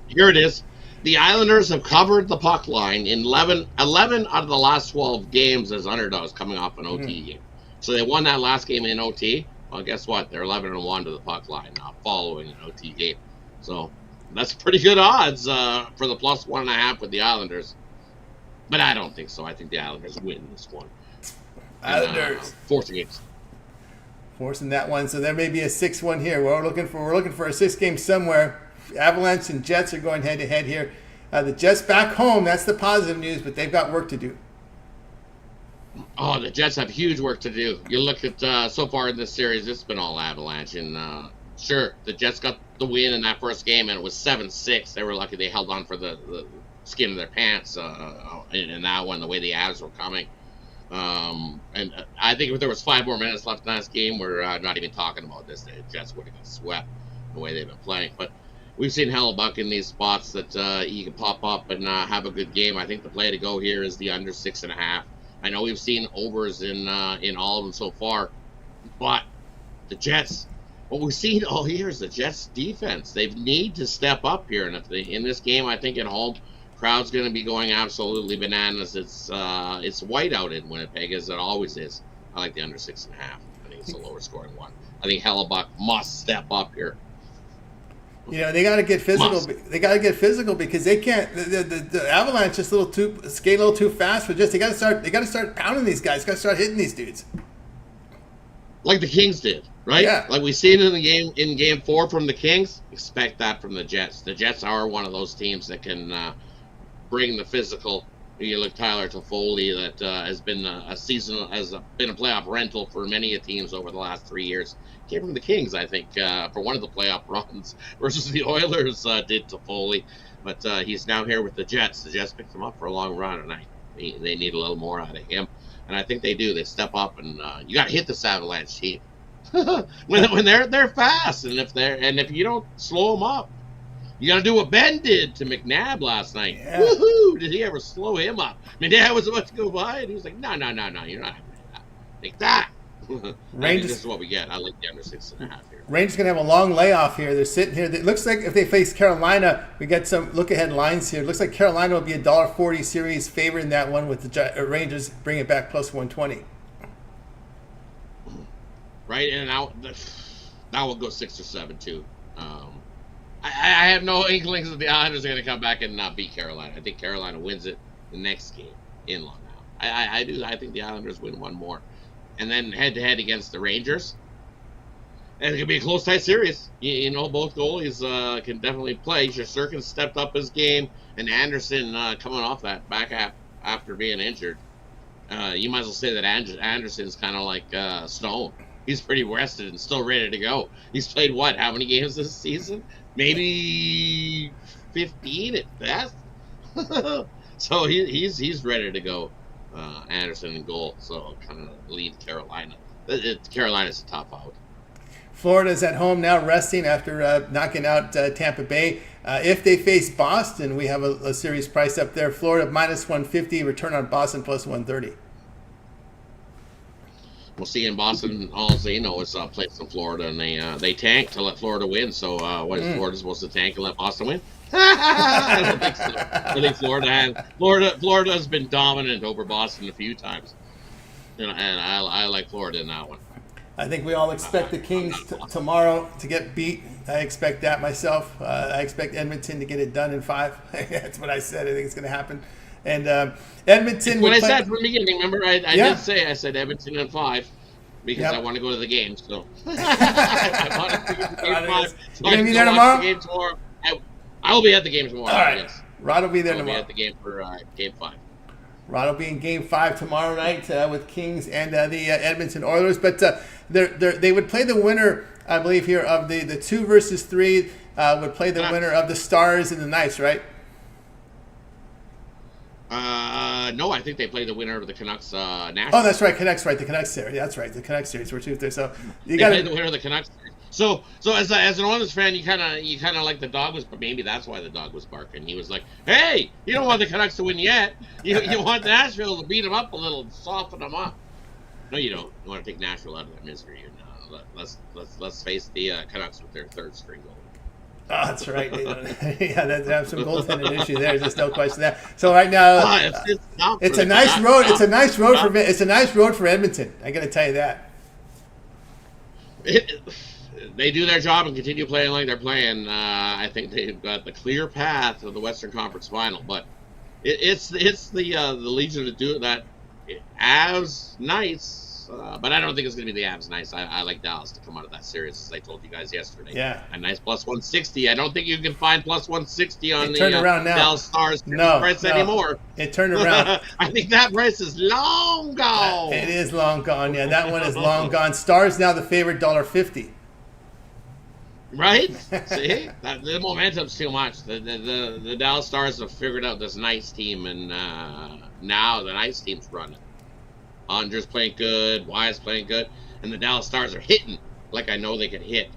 Here it is. The Islanders have covered the puck line in 11 out of the last 12 games as underdogs coming off an OT game. So they won that last game in OT. Well, guess what? They're 11-1 to the puck line following an OT game. So that's pretty good odds for the plus 1.5 with the Islanders. But I don't think so. I think the Islanders win this one. Islanders. Forcing that one. So there may be a 6-1 here. We're looking for a 6 game somewhere. Avalanche and Jets are going head to head here. The Jets back home. That's the positive news, but they've got work to do. Oh, the Jets have huge work to do. You look at so far in this series, it's been all Avalanche, and sure, the Jets got the win in that first game, and it was 7-6. They were lucky they held on for the skin of their pants in that one, the way the Avs were coming. And I think if there was 5 more minutes left in that game, we're not even talking about this. The Jets would have got swept the way they've been playing. But we've seen Hellebuck in these spots that he can pop up and have a good game. I think the play to go here is the under 6.5. I know we've seen overs in all of them so far, but the Jets. What we've seen all year is the Jets' defense. They need to step up here, and if in this game, I think at home, crowd's going to be going absolutely bananas. It's white out in Winnipeg, as it always is. I like the under 6.5. I think it's a lower scoring one. I think Hellebuck must step up here. You know, they got to get physical. They got to get physical because they can't. The Avalanche just skate a little too fast for Jets. They got to start pounding these guys. Got to start hitting these dudes. Like the Kings did. Right? Yeah. Like we seen in game 4 from the Kings, expect that from the Jets. The Jets are one of those teams that can bring the physical. You look Tyler Toffoli that has been a playoff rental for many teams over the last 3 years. Came from the Kings, I think, for one of the playoff runs versus the Oilers did Toffoli. But he's now here with the Jets. The Jets picked him up for a long run, and they need a little more out of him. And I think they do. They step up, and you got to hit this Avalanche team. when they're fast, and if you don't slow them up, you got to do what Ben did to McNabb last night. Yeah. Woohoo! Did he ever slow him up? McNabb was about to go by, and he was like, "No, you're not having that. Like that." Rangers, this is what we get. I like the under 6.5 here. Rangers gonna have a long layoff here. They're sitting here. It looks like if they face Carolina, we got some look ahead lines here. It looks like Carolina will be a $1.40 series favorite in that one with the Rangers bring it back plus 120. Right, and now we'll go 6 or 7 too. I have no inklings that the Islanders are going to come back and not beat Carolina. I think Carolina wins it the next game in Long Island. I do. I think the Islanders win one more, and then head to head against the Rangers, and it could be a close, tight series. You know, both goalies can definitely play. Shesterkin stepped up his game, and Anderson coming off that back after being injured. You might as well say that Anderson's kind of like Stone. He's pretty rested and still ready to go. He's played how many games this season? Maybe 15 at best. So he's ready to go. Anderson in goal. So kind of lead Carolina. Carolina's a tough out. Florida's at home now, resting after knocking out Tampa Bay. If they face Boston, we have a series priced up there. Florida minus 150, return on Boston plus 130. We'll see in Boston. All they know is place in Florida, and they tank to let Florida win. So what is Florida supposed to tank and let Boston win? I don't think so. I think Florida has been dominant over Boston a few times, and I like Florida in that one. I think we all expect the Kings tomorrow to get beat. I expect that myself. I expect Edmonton to get it done in 5. That's what I said. I think it's going to happen. And Edmonton. What I said from the beginning, remember? I did say, I said Edmonton in 5 because I want to go to the game. So I want to get the game 5. You're going to be there tomorrow? The game tomorrow. I will be at the game tomorrow. All right. Yes. Rod will be there tomorrow. I'll be at the game for game 5. Rod will be in Game 5 tomorrow night with Kings and the Edmonton Oilers. But they would play the winner, I believe, here of the 2 versus 3. Would play the winner of the Stars and the Knights, right? No, I think they play the winner of the Canucks Nationals. Oh, that's right, Canucks, right? The Canucks series. That's right, the Canucks series. We're 2 there. So you got to play the winner of the Canucks series. So as an Oilers fan, you kind of like the dog was, but maybe that's why the dog was barking. He was like, "Hey, you don't want the Canucks to win yet. You want Nashville to beat them up a little, and soften them up." No, you don't. You want to take Nashville out of their misery. And let's face the Canucks with their 3rd string goal. Oh, that's right. Yeah, they have some goaltending issue there. There's no question there. So right now, it's a nice road. It's a nice road for Edmonton. I got to tell you that. They do their job and continue playing like they're playing. I think they've got the clear path to the Western Conference Final. But it's the Legion to do that. Avs, Knights. But I don't think it's going to be the Avs Knights. I like Dallas to come out of that series, as I told you guys yesterday. Yeah. A nice plus 160. I don't think you can find plus 160 on the Dallas Stars price anymore. It turned around. I think that price is long gone. It is long gone. Yeah, that one is long gone. Stars now the favorite, $1.50. Right? See? The momentum's too much. The Dallas Stars have figured out this Knights team, and now the Knights team's running. Andre's playing good, Wyatt's playing good, and the Dallas Stars are hitting like I know they can hit.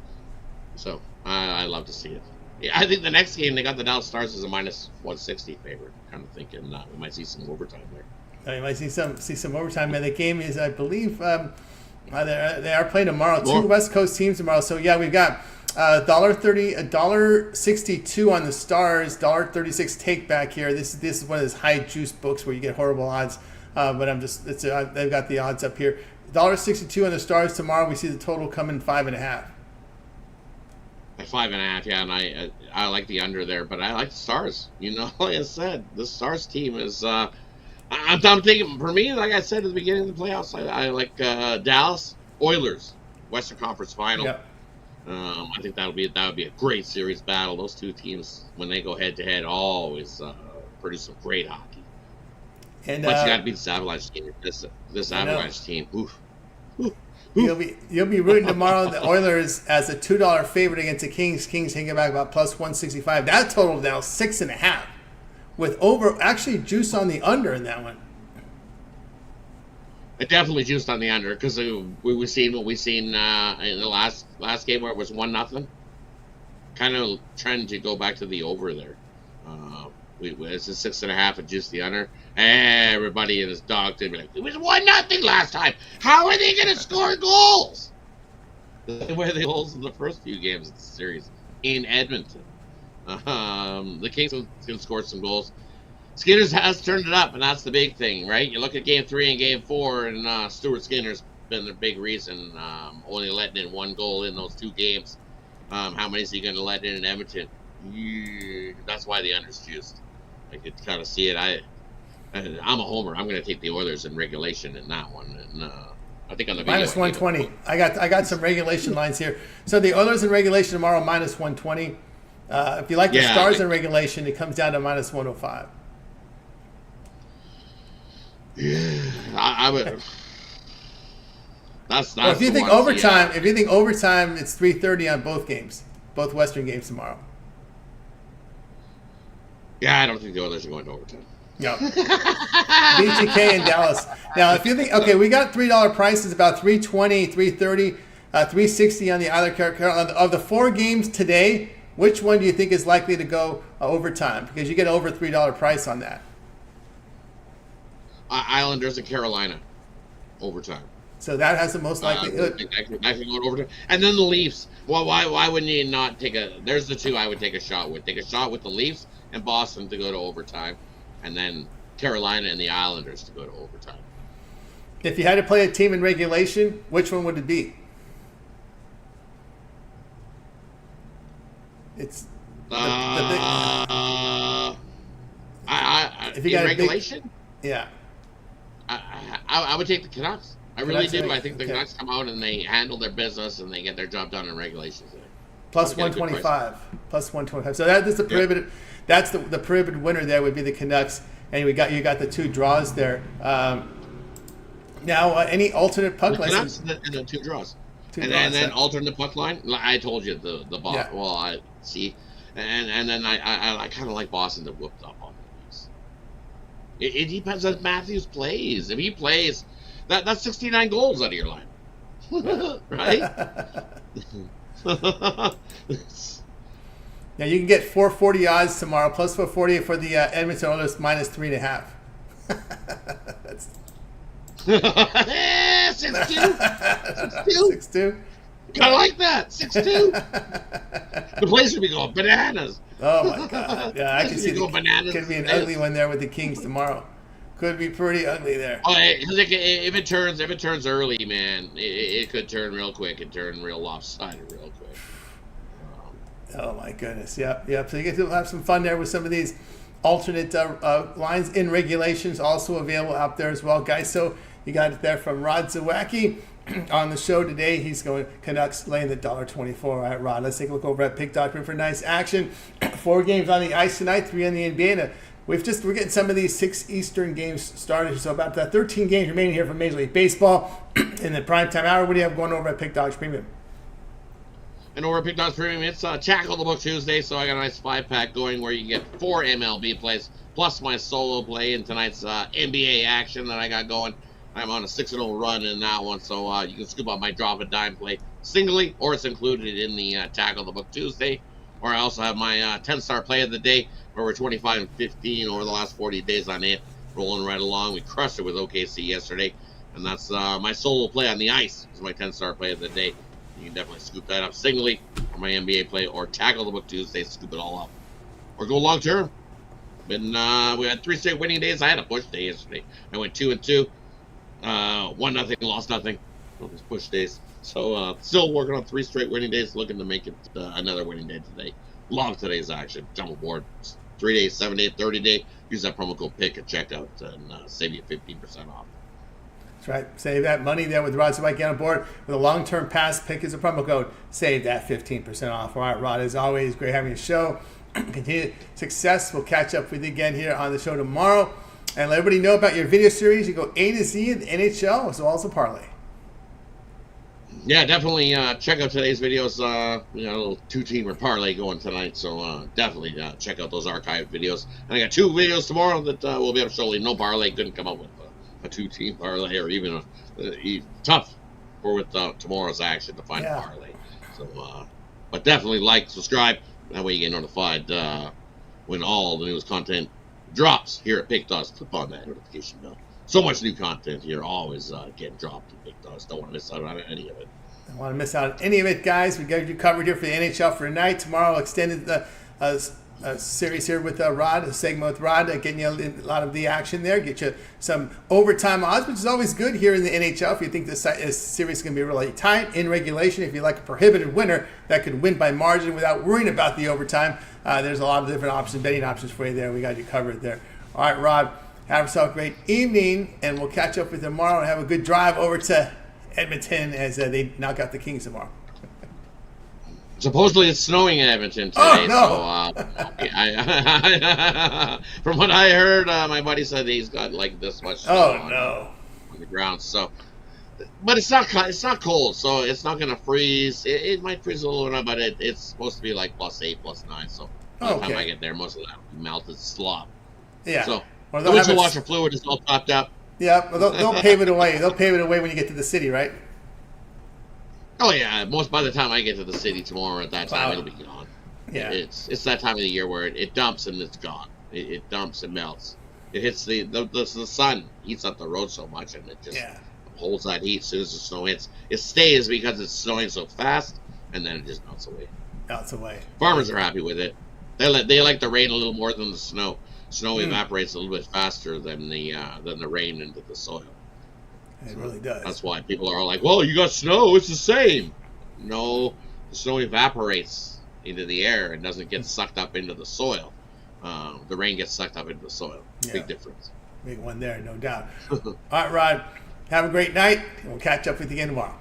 So I love to see it. Yeah, I think the next game they got the Dallas Stars as a minus 160 favorite. Kind of thinking we might see some overtime there. You might see some overtime. And the game is, I believe, they are playing tomorrow. 2 West Coast teams tomorrow. So yeah, we've got $1.30, $1.62 on the Stars, $1.36 take back here. This is one of those high juice books where you get horrible odds. But they've got the odds up here. $1.62 on the Stars tomorrow. We see the total coming 5.5. At 5.5, yeah, and I like the under there, but I like the Stars. Like I said, the Stars team is. I'm thinking for me, like I said at the beginning of the playoffs, I like Dallas Oilers, Western Conference Final. Yep. I think that would be a great series battle. Those 2 teams, when they go head to head, always produce some great hockey. And, but you got to beat this Avalanche team. This Avalanche team. Oof. You'll be rooting tomorrow the Oilers as a $2 favorite against the Kings. Kings hanging back about plus 165. That total now 6.5, with actually juice on the under in that one. It definitely juiced on the under because we've seen what we've seen in the last game where it was 1-0. Kind of trying to go back to the over there. It's a 6.5 and juice the under. Everybody and his dog did be like, it was 1-0 last time. How are they going to score goals? They were the goals in the first few games of the series in Edmonton. The Kings can score some goals. Skinner's has turned it up, and that's the big thing, right? You look at Game 3 and Game 4, and Stuart Skinner's been the big reason, only letting in 1 goal in those 2 games. How many is he going to let in Edmonton? That's why the under's juiced. I could kind of see it. I'm a homer. I'm going to take the Oilers in regulation in that one, and I think on the minus 120. I got some regulation lines here. So the Oilers in regulation tomorrow minus 120. If you like the Stars in regulation, it comes down to minus 105. Yeah, I would. That's if you think overtime, it's 3:30 on both games, both Western games tomorrow. Yeah, I don't think the Oilers are going to overtime. No. BGK in Dallas. Now, if you think, okay, we got $3 prices, about 320, 330. 360 on the Island. Of the 4 games today, which one do you think is likely to go overtime? Because you get over $3 price on that. Islanders and Carolina overtime. So that has the most likelihood. I can go overtime. And then the Leafs. Well, why wouldn't you not take a? There's the 2 I would take a shot with. Take a shot with the Leafs and Boston to go to overtime, and then Carolina and the Islanders to go to overtime. If you had to play a team in regulation, which one would it be? It's if you got regulation, yeah. I would take the Canucks. I really do. I think the okay. Canucks come out and they handle their business and they get their job done in regulations. Plus 125. Plus 125. So that is the prohibited. Yep. That's the prohibited winner. There would be the Canucks, and you got the 2 draws there. Now, any alternate puck line? Canucks and the 2 draws. And then alternate puck line. I told you the Boston. Yeah. Well, I see, and then I kind of like Boston to whoop up on these. It depends on Matthews plays. If he plays, that's 69 goals out of your line, right? Now you can get 440 odds tomorrow, plus 440 for the Edmonton Oilers minus 3.5. That's 6-2. 6-2. I like that. 6-2. The place would be going bananas. Oh my god! Yeah, I can see bananas. Could be an ugly one there with the Kings tomorrow. Could be pretty ugly there. Oh, if it turns early, man, it could turn real quick and turn real lopsided real quick. Oh my goodness! Yep. So you get to have some fun there with some of these alternate lines in regulations, also available out there as well, guys. So you got it there from Rod Zawacky on the show today. He's going Canucks laying the $1.24. All right, Rod, let's take a look over at Pick Doctrine for nice action. 4 games on the ice tonight, 3 on the NBA. And we're getting some of these 6 Eastern games started. So about 13 games remaining here from Major League Baseball in the primetime hour. What do you have going over at Pick Dogs Premium? And over at Pick Dogs Premium, it's Tackle the Book Tuesday. So I got a nice 5-pack going where you can get 4 MLB plays plus my solo play in tonight's NBA action that I got going. I'm on a 6-0 run in that one, so you can scoop up my drop a dime play singly, or it's included in the Tackle the Book Tuesday. Or I also have my 10-star play of the day, where we're 25 and 15 over the last 40 days on it, rolling right along. We crushed it with OKC yesterday, and that's my solo play on the ice. Is my 10-star play of the day. You can definitely scoop that up singly, or my NBA play, or Tackle the Book Tuesday, scoop it all up, or go long term. We had 3 straight winning days. I had a push day yesterday. I went 2-2. 1-0, lost nothing. Those push days. So still working on 3 straight winning days, looking to make it another winning day today. Love today's action. Jump aboard. 3 days, 7 day, 30 day. Use that promo code PICK at checkout and save you 15% off. That's right. Save that money there with Rod Zawacky on board with a long-term pass. PICK is a promo code. Save that 15% off. All right, Rod, as always, great having you show. Continued success. We'll catch up with you again here on the show tomorrow. And let everybody know about your video series. You go A to Z in the NHL as well as a parlay. Yeah, definitely check out today's videos. We got a little 2-teamer parlay going tonight, so definitely check out those archived videos. And I got 2 videos tomorrow that we'll be able to show you. No parlay couldn't come up with a 2-team parlay, or even tough for with tomorrow's action to find a parlay. So, but definitely like, subscribe. That way you get notified when all the newest content drops here at Pick Dogs. Click on that notification bell. So much new content here, always getting dropped at Pick Dogs. Don't want to miss out on any of it. Don't want to miss out on any of it, guys. We got you covered here for the NHL for tonight. Tomorrow, extended the series here with Rod, a segment with Rod, getting you a lot of the action there. Get you some overtime odds, which is always good here in the NHL. If you think this series is going to be really tight in regulation, if you like a prohibited winner that could win by margin without worrying about the overtime, there's a lot of different options, betting options for you there. We got you covered there. All right, Rod, have yourself a great evening, and we'll catch up with you tomorrow and have a good drive over to Edmonton as they knock out the Kings tomorrow. Supposedly it's snowing in Edmonton today. Oh, no. So from what I heard, my buddy said he's got like this much snow on the ground. So, but it's not cold, so it's not gonna freeze. It might freeze a little bit, but it's supposed to be like +8, +9. So by the time I get there, most of that will be melted slop. Yeah. So the windshield washer fluid is all topped up. Yeah, well, they'll pave it away. They'll pave it away when you get to the city, right? Oh yeah, by the time I get to the city tomorrow at that time, it'll be gone. Yeah. It's that time of the year where it dumps and it's gone. It dumps and melts. It hits the sun heats up the road so much, and it just holds that heat as soon as the snow hits. It stays because it's snowing so fast, and then it just melts away. Melts away. Farmers are happy with it. They like the rain a little more than the snow. Snow evaporates a little bit faster than the rain into the soil. It really does. That's why people are all like, "Well, you got snow. It's the same." No, the snow evaporates into the air and doesn't get sucked up into the soil. The rain gets sucked up into the soil. Big difference. Big one there, no doubt. All right, Rod. Have a great night, and we'll catch up with you again tomorrow.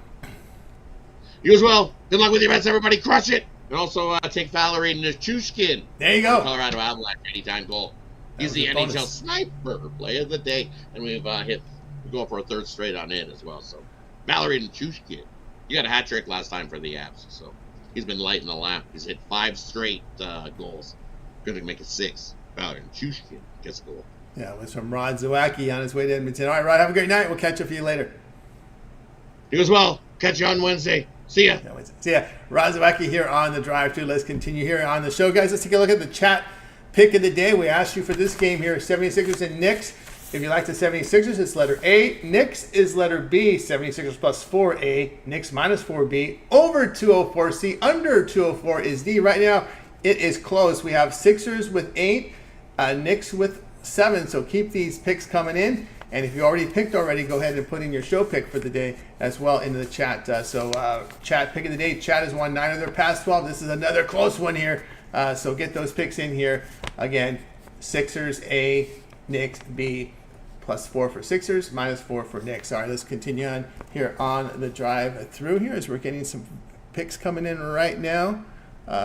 You as well. Good luck with your bets, everybody. Crush it. And also take Valerie Nichushkin. There you go. Colorado Avalanche anytime goal. He's the NHL sniper play of the day, and we're going for a third straight on it as well. So Valerie Nichushkin, you got a hat trick last time for the Avs, so he's been lighting the lap. He's hit 5 straight goals. Going to make it 6. Valerie Nichushkin gets a goal. Yeah, it was from Rod Zawacky on his way to Edmonton. All right, Rod, have a great night. We'll catch up with you later. You as well. Catch you on Wednesday. See ya. See ya. Rod Zawacky here on the Drive Thru. Let's continue here on the show, guys. Let's take a look at the chat pick of the day. We asked you for this game here, 76ers and Knicks. If you like the 76ers, it's letter A. Knicks is letter B. 76ers plus 4A. Knicks minus 4B. Over 204C. Under 204 is D. Right now, it is close. We have Sixers with 8. Knicks with 7. So keep these picks coming in. And if you already picked already, go ahead and put in your show pick for the day as well into the chat. Chat pick of the day. Chat has won 9 of their past 12. This is another close one here. So get those picks in here. Again, Sixers A, Knicks B, plus 4 for Sixers, minus 4 for Knicks. All right, let's continue on here on the drive through here as we're getting some picks coming in right now.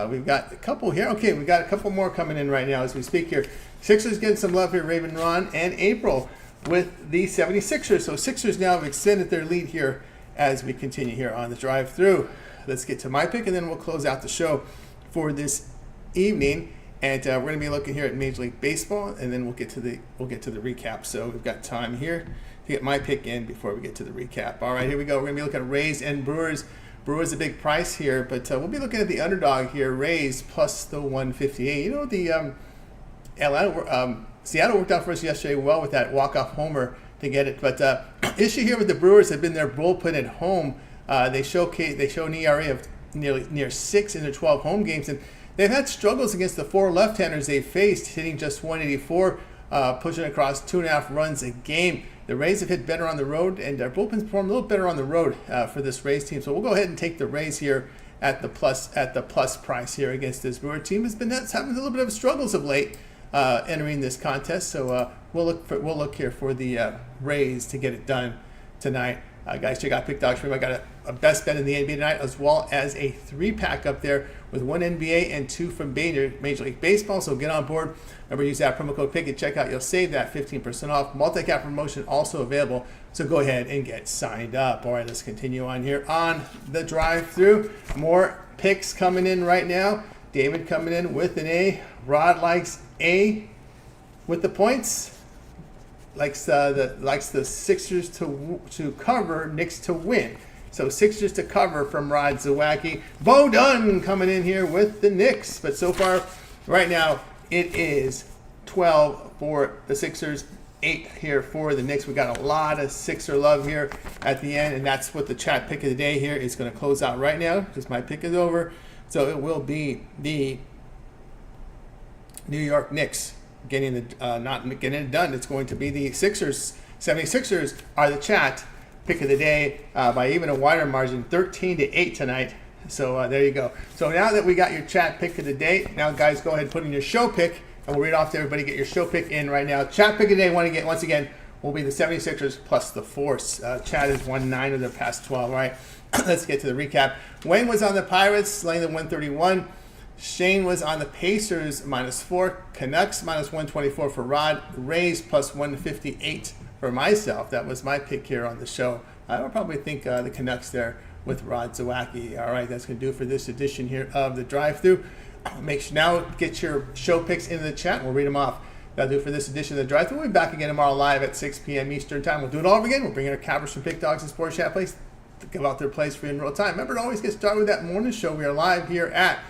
We've got a couple here. Okay, we've got a couple more coming in right now as we speak here. Sixers getting some love here, Raven Ron and April with the 76ers. So Sixers now have extended their lead here as we continue here on the drive through. Let's get to my pick and then we'll close out the show for this evening. And we're going to be looking here at Major League Baseball, and then we'll get to the recap. So we've got time here to get my pick in before we get to the recap. All right, here we go. We're going to be looking at Rays and Brewers. Brewers a big price here, but we'll be looking at the underdog here, Rays plus the 158. You know, the Seattle worked out for us yesterday well with that walk-off homer to get it. But issue here with the Brewers have been their bullpen at home. They show an ERA of near 6 in their 12 home games, and they've had struggles against the 4 left-handers they've faced, hitting just 184, pushing across 2.5 runs a game. The Rays have hit better on the road, and their bullpen's performed a little better on the road for this Rays team. So we'll go ahead and take the Rays here at the plus price here against this Brewer team. Has been having a little bit of struggles of late entering this contest. So we'll look here for the Rays to get it done tonight. Guys, check out Pick Dog Stream. I got a best bet in the NBA tonight, as well as a 3-pack up there with 1 NBA and 2 from Major League Baseball. So get on board. Remember, use that promo code PICK at checkout. You'll save that 15% off. Multi-cap promotion also available. So go ahead and get signed up. All right, let's continue on here on the drive-through. More picks coming in right now. David coming in with an A. Rod likes A with the points. Likes the Sixers to cover, Knicks to win. So Sixers to cover from Rod Zawacky. Bo Dunn coming in here with the Knicks. But so far, right now, it is 12 for the Sixers, 8 here for the Knicks. We got a lot of Sixer love here at the end, and that's what the chat pick of the day here is going to close out right now because my pick is over. So it will be the New York Knicks getting it done. It's going to be the Sixers. 76ers are the chat pick of the day by even a wider margin, 13-8 tonight. So there you go. So now that we got your chat pick of the day, now guys, go ahead and put in your show pick, and we'll read off to everybody. Get your show pick in right now. Chat pick of the day, once again, will be the 76ers plus the Force. Chat has won 9 of their past 12. All right, let's get to the recap. Wayne was on the Pirates, laying the 131. Shane was on the Pacers -4, Canucks -124 for Rod, Rays plus 158 for myself. That was my pick here on the show. I would probably think the Canucks there with Rod Zawacky. All right, that's going to do it for this edition here of the drive-thru. Make sure now get your show picks into the chat. We'll read them off. That'll do it for this edition of the drive-thru. We'll be back again tomorrow live at 6 p.m. Eastern time. We'll do it all over again. We'll bring in our cappers from Pick Dogs and Sports Chat. Please give out their plays for you in real time. Remember to always get started with that morning show. We are live here at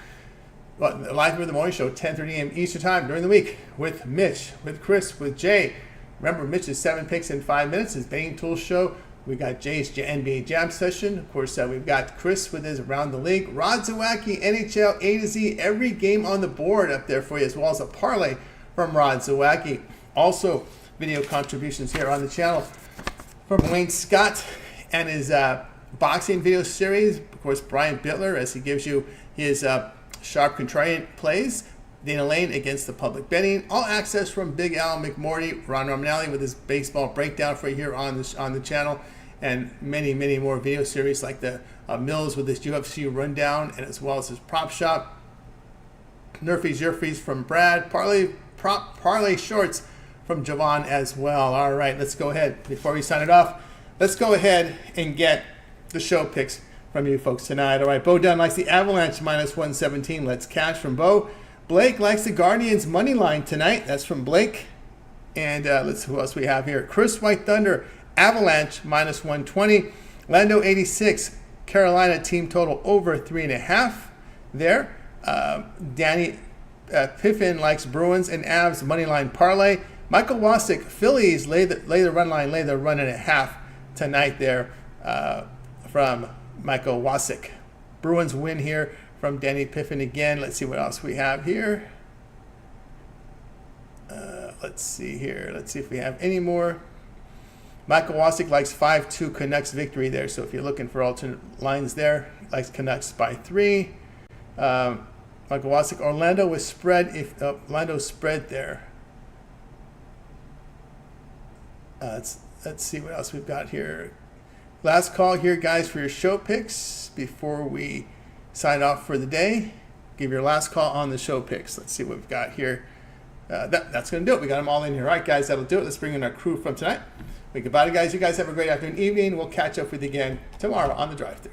live with the morning show, 10:30 a.m. Eastern time during the week with Mitch, with Chris, with Jay. Remember, Mitch's 7 picks in 5 minutes, his betting tools show. We got Jay's NBA Jam session. Of course, we've got Chris with his Around the League. Rod Zawacky, NHL A to Z, every game on the board up there for you, as well as a parlay from Rod Zawacky. Also, video contributions here on the channel from Wayne Scott and his boxing video series. Of course, Brian Bittler, as he gives you his sharp contrarian plays. Dana Lane against the public betting. All access from Big Al McMorty, Ron Romanelli with his baseball breakdown for you here on the channel, and many, many more video series like the Mills with his UFC rundown, and as well as his prop shop. Nerfies, Yerfies from Brad. Parlay shorts from Javon as well. All right, let's go ahead. Before we sign it off, let's go ahead and get the show picks from you folks tonight. All right, Bo Dunn likes the Avalanche minus 117. Let's cash from Bo. Blake likes the Guardians money line tonight. That's from Blake. And let's see who else we have here. Chris White Thunder, Avalanche minus 120. Lando 86, Carolina team total over 3.5 there. Danny Piffin likes Bruins and Avs money line parlay. Michael Wasick, Phillies lay the run line, lay the run and a half tonight there from Michael Wasick. Bruins win here from Danny Piffin again. Let's see what else we have here. Let's see here. Let's see if we have any more. Michael Wasick likes 5-2 Canucks victory there. So if you're looking for alternate lines there, likes Canucks by 3. Michael Wasick, Orlando with spread. If Orlando's spread there. Let's see what else we've got here. Last call here, guys, for your show picks before we sign off for the day. Give your last call on the show picks. Let's see what we've got here. That's going to do it. We got them all in here. All right, guys, that'll do it. Let's bring in our crew from tonight. Goodbye, guys. You guys have a great afternoon, evening. We'll catch up with you again tomorrow on the drive-thru.